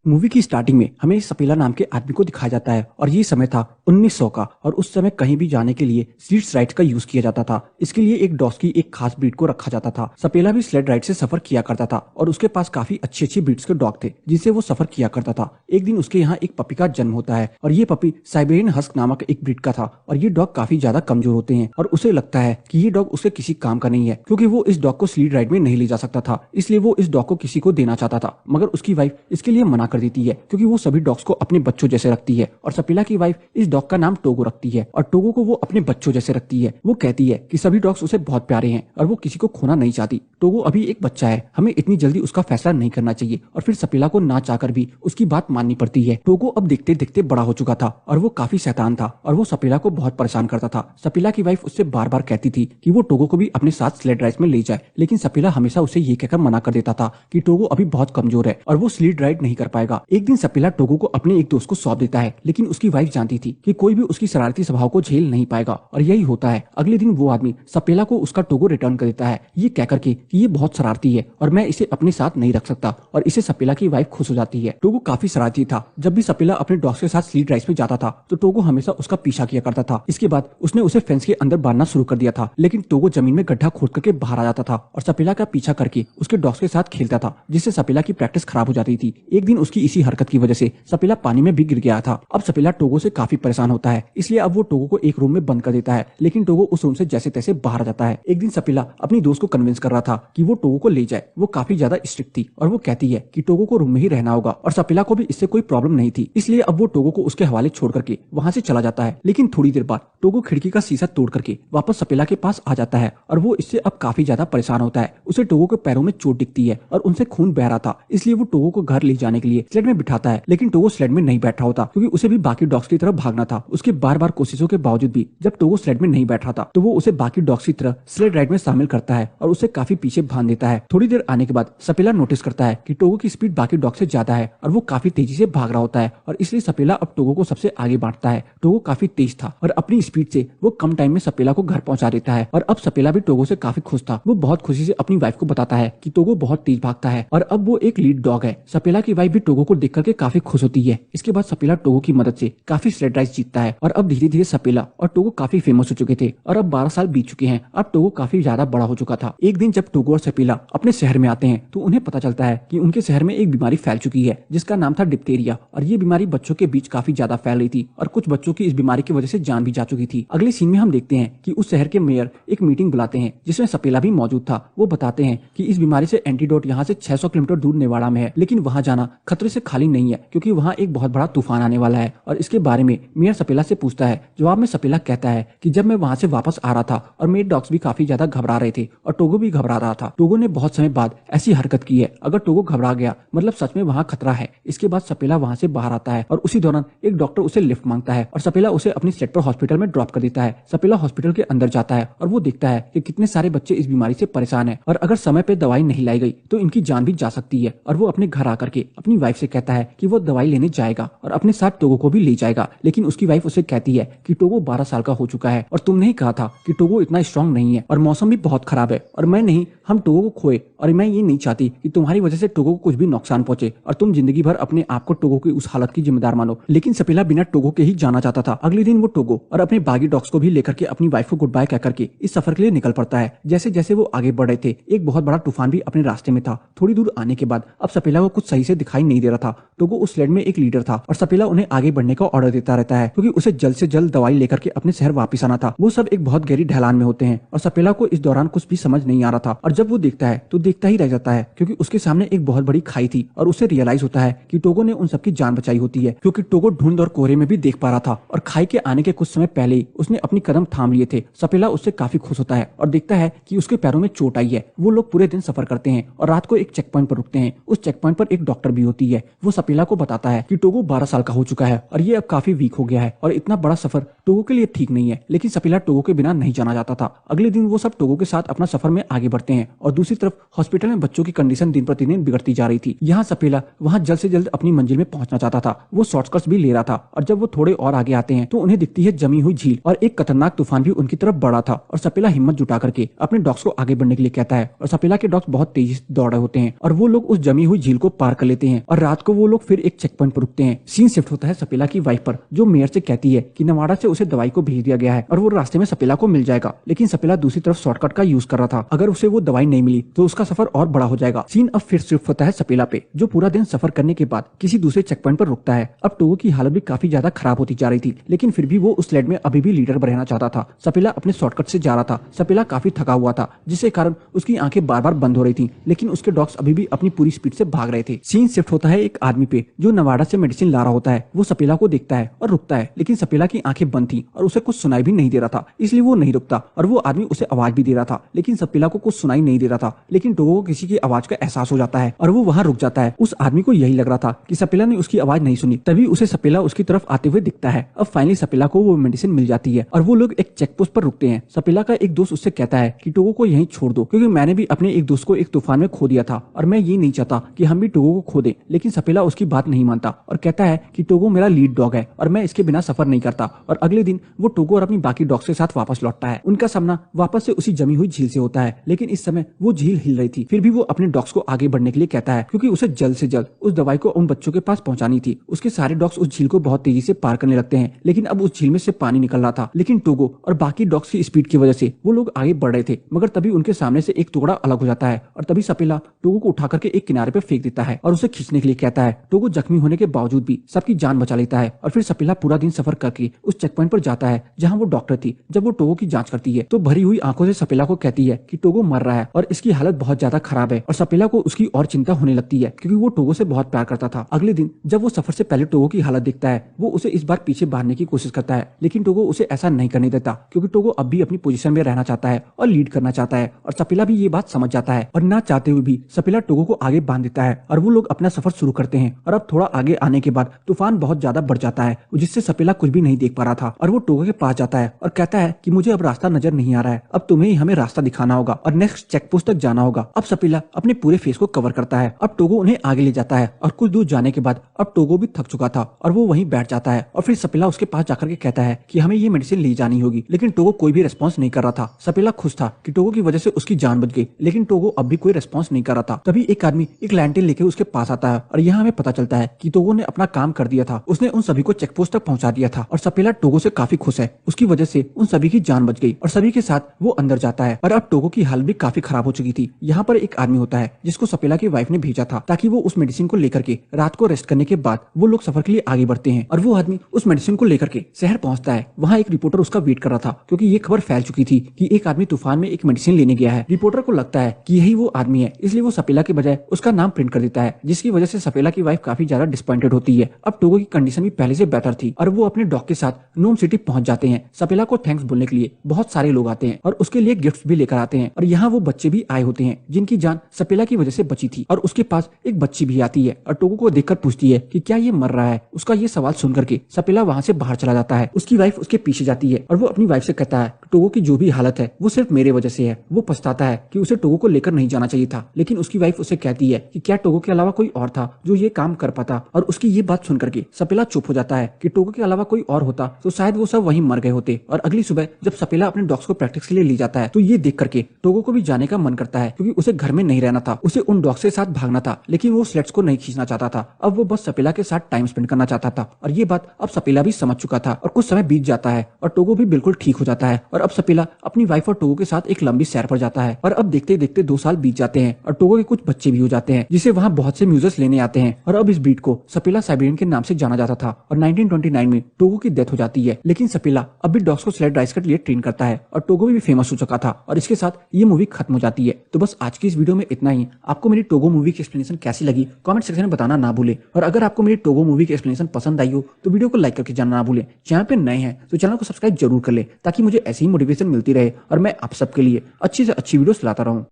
Movie की starting में हमें सपेला नाम के आदमी को दिखाया जाता है और ये समय था 1900 का। और उस समय कहीं भी जाने के लिए स्लीड्स राइड्स का यूज किया जाता था। इसके लिए एक डॉग्स की एक खास ब्रीड को रखा जाता था। सपेला भी स्लेड राइड से सफर किया करता था और उसके पास काफी अच्छी अच्छी ब्रीड्स के डॉग थे जिनसे वो सफर किया करता था। एक दिन उसके यहाँ एक पपी का जन्म होता है और ये पपी साइबेरियन हस्क नामक एक ब्रीड का था। और ये डॉग काफी ज्यादा कमजोर होते हैं और उसे लगता है कि ये डॉग उसके किसी काम का नहीं है, क्योंकि वो इस डॉग को स्लीड राइड में नहीं ले जा सकता था। इसलिए वो इस डॉग को किसी को देना चाहता था, मगर उसकी वाइफ इसके लिए मना कर देती है, क्योंकि वो सभी डॉग्स को अपने बच्चों जैसे रखती है। और सपेला की वाइफ इस डॉग का नाम टोगो रखती है और टोगो को वो अपने बच्चों जैसे रखती है। वो कहती है कि सभी डॉग्स उसे बहुत प्यारे हैं और वो किसी को खोना नहीं चाहती। टोगो अभी एक बच्चा है, हमें इतनी जल्दी उसका फैसला नहीं करना चाहिए। और फिर सपेला को ना चाहकर भी उसकी बात माननी पड़ती है। टोगो अब देखते देखते बड़ा हो चुका था और वो काफी शैतान था और वो सपेला को बहुत परेशान करता था। सपेला की वाइफ उससे बार बार कहती थी कि वो टोगो को भी अपने साथ स्लेड राइड में ले जाए, लेकिन सपेला हमेशा उसे ये कहकर मना कर देता था कि टोगो अभी बहुत कमजोर है और वो स्लीड राइड नहीं कर पाएगा। एक दिन सपेला टोगो को अपने एक दोस्त को सौंप देता है, लेकिन उसकी वाइफ जानती थी कि कोई भी उसकी शरारती स्वभाव को झेल नहीं पाएगा। और यही होता है, अगले दिन वो आदमी सपेला को उसका टोगो रिटर्न कर देता है, ये कहकर के कि ये बहुत शरारती है और मैं इसे अपने साथ नहीं रख सकता। और इसे सपेला की वाइफ खुश हो जाती है। टोगो काफी शरारती था। जब भी सपेला अपने डॉग्स के साथ स्लीड राइड में जाता था तो टोगो हमेशा उसका पीछा किया करता था। इसके बाद उसने उसे फेंस के अंदर बांधना शुरू कर दिया था, लेकिन टोगो जमीन में गड्ढा खोद करके बाहर आ जाता था और सपेला का पीछा करके उसके डॉग्स के साथ खेलता था, जिससे सपेला की प्रैक्टिस खराब हो जाती थी। एक दिन उसकी इसी हरकत की वजह से सपेला पानी में भी गिर गया था। अब सपेला टोगो से काफी परेशान होता है, इसलिए अब वो टोगो को एक रूम में बंद कर देता है, लेकिन टोगो उस रूम से जैसे तैसे बाहर आ जाता है। एक दिन सपेला अपनी दोस्त को कन्विंस कर रहा था कि वो टोगो को ले जाए। वो काफी ज्यादा स्ट्रिक्ट थी और वो कहती है कि टोगो को रूम में ही रहना होगा और सपेला को भी इससे कोई प्रॉब्लम नहीं थी, इसलिए अब वो टोगो को उसके हवाले छोड़ करके वहां से चला जाता है। लेकिन थोड़ी देर बाद टोगो खिड़की का शीशा तोड़ करके वापस सपेला के पास आ जाता है और वो इससे अब काफी ज्यादा परेशान होता है। उसे टोगो के पैरों में चोट दिखती है और उनसे खून बह रहा था, इसलिए वो टोगो को घर ले जाने के लिए स्लेड में बिठाता है। लेकिन टोगो स्लेड में नहीं बैठा होता, क्योंकि उसे भी बाकी डॉग्स की तरफ भागना था। उसके बार बार कोशिशों के बावजूद भी जब टोगो स्लेड में नहीं बैठ रहा था तो वो उसे बाकी डॉग्स की तरह स्लेड राइड में शामिल करता है और उसे काफी पीछे बांध देता है। थोड़ी देर आने के बाद सपेला नोटिस करता है कि टोगो की स्पीड बाकी डॉग से ज्यादा है और वो काफी तेजी से भाग रहा होता है, और इसलिए सपेला अब टोगो को सबसे आगे बांटता है। टोगो काफी तेज था और अपनी स्पीड से वो कम टाइम में सपेला को घर पहुंचा देता है। और अब सपेला भी टोगो से काफी खुश था। वो बहुत खुशी से अपनी वाइफ को बताता है कि टोगो बहुत तेज भागता है और अब वो एक लीड डॉग है। सपेला की वाइफ भी टोगो को देख करके काफी खुश होती है। इसके बाद सपेला टोगो की मदद से काफी स्लेड राइड जीतता है और अब धीरे धीरे सपेला और टोगो काफी फेमस हो चुके थे और अब 12 साल बीत चुके हैं। अब टोगो काफी ज्यादा बड़ा हो चुका था। एक दिन जब टोगो और सपेला अपने शहर में आते हैं तो उन्हें पता चलता है कि उनके शहर में एक बीमारी फैल चुकी है जिसका नाम था डिप्थेरिया, और ये बीमारी बच्चों के बीच काफी ज्यादा फैल रही थी और कुछ बच्चों की इस बीमारी की वजह से जान भी जा चुकी थी। अगले सीन में हम देखते हैं कि उस शहर के मेयर एक मीटिंग बुलाते हैं जिसमें सपेला भी मौजूद था। वो बताते हैं कि इस बीमारी से एंटीडोट यहाँ से 600 किलोमीटर दूर नेवाड़ा में है, लेकिन वहाँ जाना खतरे से खाली नहीं है, क्योंकि वहाँ एक बहुत बड़ा तूफान आने वाला है। और इसके बारे में मेयर सपेला से पूछता है। जवाब में सपेला कहता है कि जब मैं वहाँ से वापस आ रहा था और मेरे डॉग्स भी काफी ज्यादा घबरा रहे थे और टोगो भी घबरा रहा था। टोगो ने बहुत समय बाद ऐसी हरकत की है, अगर टोगो घबरा गया मतलब सच में वहाँ खतरा है। इसके बाद सपेला वहाँ से बाहर आता है और उसी दौरान एक डॉक्टर उसे लिफ्ट मांगता है और सपेला उसे अपनी सेट पर हॉस्पिटल में ड्रॉप कर देता है। सपेला हॉस्पिटल के अंदर जाता है और वो देखता है कि कितने सारे बच्चे इस बीमारी से परेशान हैं और अगर समय पे दवाई नहीं लाई गई तो इनकी जान भी जा सकती है। और वो अपने घर आकर के अपनी वाइफ से कहता है कि वो दवाई लेने जाएगा और अपने साथ टोगो को भी ले जाएगा। लेकिन उसकी वाइफ उसे कहती है कि टोगो 12 साल का हो चुका है और तुमने ही कहा था कि टोगो इतना स्ट्रांग नहीं है और मौसम भी बहुत खराब है और मैं नहीं, हम टोगो को खोए, और मैं ये नहीं चाहती कि तुम्हारी वजह से टोगो को कुछ भी नुकसान पहुंचे और तुम जिंदगी भर अपने आप को टोगो की उस हालत की जिम्मेदार मानो। लेकिन सपेला बिना टोगो के ही जाना चाहता था। अगले दिन वो टोगो और अपने बागी डॉग्स को भी लेकर के अपनी वाइफ को गुड बाय कह करके इस सफर के लिए निकल पड़ता है। जैसे जैसे वो आगे बढ़ रहे थे एक बहुत बड़ा तूफान भी अपने रास्ते में था। थोड़ी दूर आने के बाद अब सपेला को कुछ सही से दिखाई नहीं दे रहा था। टोगो उस स्लेड में एक लीडर था और सपेला उन्हें आगे बढ़ने का ऑर्डर देता रहता है, क्योंकि उसे जल्द से जल्द दवाई लेकर के अपने शहर वापस आना था। वो सब एक बहुत गहरी ढलान में होते हैं और सपेला को इस दौरान कुछ भी समझ नहीं आ रहा था और जब वो देखता है तो देखता ही रह जाता है, क्योंकि उसके सामने एक बहुत बड़ी खाई थी और उसे रियलाइज होता है कि टोगो ने उन सबकी जान बचाई होती है, क्योंकि टोगो धुंध और कोहरे में भी देख पा रहा था और खाई के आने के कुछ समय पहले ही उसने अपनी कदम थाम लिए थे। सपेला उससे काफी खुश होता है और देखता है कि उसके पैरों में चोट आई है। वो लोग पूरे दिन सफर करते हैं और रात को एक चेक पॉइंट पर रुकते हैं। उस चेक पॉइंट पर एक डॉक्टर भी होती है। वो सपेला को बताता है कि टोगो 12 साल का हो चुका है और ये अब काफी वीक हो गया है और इतना बड़ा सफर टोगो के लिए ठीक नहीं है। लेकिन सपेला टोगो के बिना नहीं जाना चाहता था। अगले दिन वो सब टोगो के साथ अपना सफर में आगे बढ़ते हैं और दूसरी तरफ हॉस्पिटल में बच्चों की कंडीशन दिन प्रतिदिन बिगड़ती जा रही थी। यहाँ सपेला वहाँ जल्द से जल्द अपनी मंजिल में पहुंचना चाहता था। वो शॉर्टकट्स भी ले रहा था और जब वो थोड़े और आगे आते हैं तो उन्हें दिखती है जमी हुई झील और एक खतरनाक तूफान भी उनकी तरफ बढ़ा था। और सपेला हिम्मत जुटा करके अपने डॉग्स को आगे बढ़ने के लिए कहता है और सपेला के डॉग्स बहुत तेजी से दौड़ रहे होते हैं और वो लोग उस जमी हुई झील को पार कर लेते हैं और रात को वो लोग फिर एक चेक पॉइंट पर रुकते हैं। सीन शिफ्ट होता है सपेला की वाइफ पर, जो मेयर से कहती है कि नवाड़ा से उसे दवाई को भेज दिया गया है और वो रास्ते में सपेला को मिल जाएगा। लेकिन सपेला दूसरी तरफ शॉर्टकट का यूज कर रहा था। अगर उसे वो दवाई नहीं मिली तो उसका सफर और बड़ा हो जाएगा। सीन अब फिर शिफ्ट होता है सपेला पे, जो पूरा दिन सफर करने के बाद किसी दूसरे चेक पॉइंट पर रुकता है। अब टोगो की हालत भी काफी ज्यादा खराब होती जा रही थी, लेकिन फिर भी वो उस स्लेड में अभी भी लीडर रहना चाहता था। सपेला अपने शॉर्टकट से जा रहा था। सपेला काफी थका हुआ था, जिसके कारण उसकी आंखें बार बार बंद हो रही थी, लेकिन उसके डॉग्स अभी भी अपनी पूरी स्पीड से भाग रहे थे। सीन शिफ्ट होता है एक आदमी पे, जो नवाड़ा से मेडिसिन ला रहा होता है। वो सपेला को देखता है और रुकता है, लेकिन सपेला की आंखें बंद थी और उसे कुछ सुनाई भी नहीं दे रहा था, इसलिए वो नहीं रुकता। और वो आदमी उसे आवाज भी दे रहा था, लेकिन सपेला को कुछ सुनाई नहीं दे रहा था। लेकिन टोगो को किसी की आवाज का एहसास हो जाता है और वो वहां रुक जाता है। उस आदमी को यही लग रहा था कि सपेला ने उसकी आवाज नहीं सुनी, तभी उसे सपेला उसकी तरफ आते हुए दिखता है। अब फाइनली सपेला को वो मेडिसिन मिल जाती है और वो लोग एक चेक पोस्ट पर रुकते हैं। सपेला का एक दोस्त उससे कहता है कि टोगो को यहीं छोड़ दो, क्योंकि मैंने भी अपने एक दोस्त को एक तूफान में खो दिया था और मैं ये नहीं चाहता कि हम भी टोगो को खो दें। लेकिन सपेला उसकी बात नहीं मानता और कहता है कि टोगो मेरा लीड डॉग है और मैं इसके बिना सफर नहीं करता। और अगले दिन वो टोगो और अपनी बाकी डॉग्स के साथ वापस लौटता है। उनका सामना वापस से उसी जमी हुई झील से होता है, लेकिन इस समय वो झील हिल रही थी। फिर भी वो अपने डॉग्स को आगे बढ़ने के लिए कहता है, क्योंकि उसे जल्द से जल्द उस दवाई को उन बच्चों के पास पहुंचानी थी। उसके सारे डॉग्स उस झील को बहुत तेजी से पार करने लगते हैं, लेकिन अब उस झील में से पानी निकल रहा था। लेकिन टोगो और बाकी डॉग्स की स्पीड की वजह से वो लोग आगे बढ़ रहे थे, मगर तभी उनके सामने से एक टुकड़ा अलग हो जाता है और तभी सपेला टोगो को उठा करके एक किनारे पे फेंक देता है और उसे खींचने के लिए कहता है। टोगो जख्मी होने के बावजूद भी सबकी जान बचा लेता है और फिर सपेला पूरा दिन सफर करके उस चेक पॉइंट पर जाता है जहाँ वो डॉक्टर थी। जब वो टोगो की जांच करती है तो भरी हुई आंखों से सपेला को कहती है कि टोगो मर रहा है और इसकी हालत बहुत ज्यादा खराब है। और सपेला को उसकी और चिंता होने लगती है, क्योंकि वो टोगो से बहुत प्यार करता था। अगले दिन जब वो सफर से पहले टोगो की हालत देखता है, वो उसे इस बार पीछे भागने की कोशिश करता है, लेकिन टोगो उसे ऐसा नहीं करने देता, क्योंकि टोगो अब भी अपनी पोजीशन में रहना चाहता है और लीड करना चाहता है। और सपेला भी ये बात समझ जाता है और ना चाहते हुए भी सपेला टोगो को आगे बांध देता है और वो लोग अपना सफर शुरू करते हैं। और अब थोड़ा आगे आने के बाद तूफान बहुत ज्यादा बढ़ जाता है, जिससे सपेला कुछ भी नहीं देख पा रहा था। और वो टोगो के पास जाता है और कहता है कि मुझे अब रास्ता नजर नहीं आ रहा है, अब तुम्हें ही हमें रास्ता दिखाना होगा और नेक्स्ट चेक पोस्ट तक जाना होगा। अब सपेला अपने पूरे फेस को कवर करता है। अब टोगो उन्हें आगे ले जाता है और कुछ दूर जाने के बाद अब टोगो भी थक चुका था और वो वहीं बैठ जाता है। और फिर सपेला उसके पास जाकर के कहता है कि हमें ये मेडिसिन ले जानी होगी, लेकिन टोगो कोई भी रिस्पॉन्स नहीं कर रहा था। सपेला खुश था कि टोगो की वजह से उसकी जान बच गई, लेकिन टोगो अब भी कोई रिस्पॉन्स नहीं कर रहा था। तभी एक आदमी एक लैंटेन लेकर उसके पास आता है और यहाँ हमें पता चलता है कि टोगो ने अपना काम कर दिया था। उसने उन सभी को चेक पोस्ट तक पहुंचा दिया था और सपेला टोगो से काफी खुश है। उसकी वजह से उन सभी की जान बच गई और सभी के साथ वो अंदर जाता है। और अब टोगो की हालत भी काफी खराब हो चुकी थी। यहाँ पर एक आदमी होता है जिसको सपेला की वाइफ ने भेजा था, ताकि वो उस मेडिसिन को लेकर के रात को रेस्ट करने के बाद वो लोग सफर के लिए आगे बढ़ते हैं। और वो आदमी उस मेडिसिन को लेकर के शहर पहुंचता है। वहाँ एक रिपोर्टर उसका वेट कर रहा था, क्योंकि ये खबर फैल चुकी थी कि एक आदमी तूफान में एक मेडिसिन लेने गया है। रिपोर्टर को लगता है कि यही वो आदमी है, इसलिए वो सपेला के बजाय उसका नाम प्रिंट कर देता है, जिसकी वजह से सपेला की वाइफ काफी ज्यादा डिसअपॉइंटेड होती है। अब टोगो की कंडीशन भी पहले से बेहतर थी और वो अपने डॉग के साथ नोम सिटी पहुंच जाते हैं। सपेला को थैंक्स बोलने के लिए बहुत सारे लोग आते हैं और उसके लिए गिफ्ट्स भी लेकर आते हैं। और यहाँ वो बच्चे भी आए होते हैं जिनकी जान सपेला की वजह से बची थी। और उसके पास एक बच्ची भी आती है और टोगो को देखकर पूछती है कि क्या ये मर रहा है। उसका ये सवाल सुन करके सपेला वहाँ से बाहर चला जाता है। उसकी वाइफ उसके पीछे जाती है और वो अपनी वाइफ से कहता है टोगो की जो भी हालत है वो सिर्फ मेरे वजह से है। वो पछताता है कि उसे टोगो को लेकर नहीं जाना चाहिए था, लेकिन उसकी वाइफ उसे कहती है कि क्या टोगो के अलावा कोई और था जो ये काम कर पाता। और उसकी ये बात सुन करके सपेला चुप हो जाता है कि टोगो के अलावा कोई और होता तो शायद वो सब वहीं मर गए होते। और अगली सुबह जब सपेला अपने डॉग्स को प्रैक्टिस के लिए ले जाता है तो ये देख करके टोगो को भी जाने का मन करता है, क्योंकि उसे घर में नहीं रहना था, उसे उन डॉग्स के साथ भागना था, लेकिन वो स्लेट्स को नहीं खींचना चाहता था। अब वो बस सपेला के साथ टाइम स्पेंड करना चाहता था। और ये बात अब सपेला भी समझ चुका था। और कुछ समय बीत जाता है और टोगो भी बिल्कुल ठीक हो जाता है। और अब सपेला अपनी वाइफ और टोगो के साथ एक लंबी सैर पर जाता है। और अब देखते देखते 2 साल बीत जाते हैं और टोगो के कुछ बच्चे भी हो जाते हैं, जिसे वहाँ बहुत से म्यूजर्स लेने आते हैं। और अब इस ब्रीड को सपेला साइबेरियन के नाम से जाना जाता था। और 1929 में टोगो की डेथ हो जाती है, लेकिन सपेला अब भी डॉग्स को स्लेड राइस के लिए ट्रेन करता है और टोगो भी फेमस हो चुका था। और इसके साथ ये मूवी खत्म हो जाती है। तो बस आज की इस वीडियो में इतना ही। आपको मेरी टोगो मूवी की एक्सप्लेनेशन कैसी लगी कमेंट सेक्शन में बताना ना भूले। और अगर आपको मेरी टोगो मूवी की एक्सप्लेनेशन पसंद आई हो तो वीडियो को लाइक करके जाना ना भूले। चैनल पे नए हैं तो चैनल को सब्सक्राइब जरूर कर ले, ताकि मुझे ऐसी ही मोटिवेशन मिलती रहे और मैं आप सबके लिए अच्छी से अच्छी वीडियोस लाता रहूं।